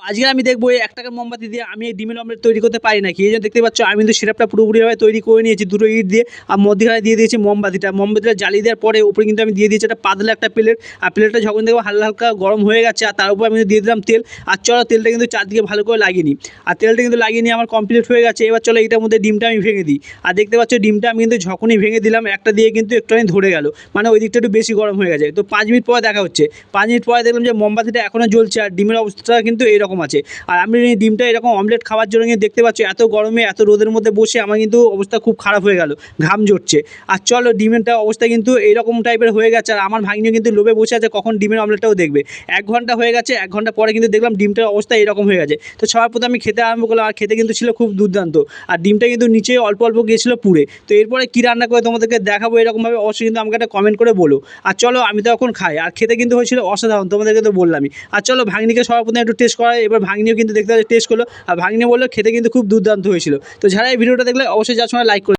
আজকে আমি দেখবো এই 1 টাকার মোমবাতি দিয়ে আমি এই ডিমের অমলেট তৈরি করতে পারি নাকি। এই যে দেখতে পাচ্ছ আমি কিন্তু সিরাপটা পুরোপুরিভাবে তৈরি করে নিয়েছি দুটো ইট দিয়ে, আর মধ্যখানে দিয়ে দিয়েছি মোমবাতিটা জ্বালিয়ে দেওয়ার পরে উপরে কিন্তু আমি দিয়ে দিয়েছি একটা পাতলা একটা প্লেট। আর প্লেটটা যখন দেখবো হালকা হালকা গরম হয়ে গেছে আর তার উপর আমি দিয়ে দিলাম তেল। আর চলো তেলটা কিন্তু চারদিকে ভালো করে লাগিয়ে নিই। আর তেলটা কিন্তু লাগিয়ে নিয়ে আমার কমপ্লিট হয়ে গেছে। এবার চলো এটার মধ্যে ডিমটা আমি ভেঙে দিই। আর দেখতে পাচ্ছ ডিমটা আমি কিন্তু যখনই ভেঙে দিলাম একটা দিয়ে কিন্তু একটুখানি ধরে গেল, মানে ওই দিকটা একটু বেশি গরম হয়ে গেছে। তো 5 মিনিট পরে দেখা হচ্ছে। 5 মিনিট পরে দেখলাম যে মোমবাতিটা এখনও জ্বলছে আর ডিমের অবস্থাটা কিন্তু এইরকম আছে। আর আমি এই ডিমটা এরকম অমলেট খাওয়ার জন্য কিন্তু দেখতে পাচ্ছি এত গরমে এত রোদের মধ্যে বসে আমার কিন্তু অবস্থা খুব খারাপ হয়ে গেল, ঘাম ঝরছে। আর চলো ডিমেরটা অবস্থা কিন্তু এইরকম টাইপের হয়ে গেছে। আর আমার ভাগ্নিও কিন্তু লোভে বসে আছে কখন ডিমের অমলেটটাও দেখবে। 1 ঘন্টা হয়ে গেছে, 1 ঘন্টা পরে কিন্তু দেখলাম ডিমটার অবস্থা এরকম হয়ে গেছে। তো সবার প্রথমে আমি খেতে আরম্ভ করলাম, আর খেতে কিন্তু ছিল খুব দুর্দান্ত। আর ডিমটা কিন্তু নিচে অল্প অল্প গিয়েছিল পুড়ে। তো এরপরে কী রান্না করে তোমাদেরকে দেখাবো এরকমভাবে, অবশ্যই কিন্তু আমাকে একটা কমেন্ট করে বলো। আর চলো আমি তো এখন খাই, আর খেতে কিন্তু হয়েছিল অসাধারণ, তোমাদেরকে তো বললামই। আর চলো ভাগ্নিকে সবার প্রথমে একটু টেস্ট করা, এবার ভাগ্নিও কিন্তু দেখতে টেস্ট করলো, আর ভাগ্নি বললো খেতে কিন্তু খুব দুর্দান্ত হয়েছিল। তো যারা এই ভিডিওটা দেখলে অবশ্যই যার সময় লাইক করে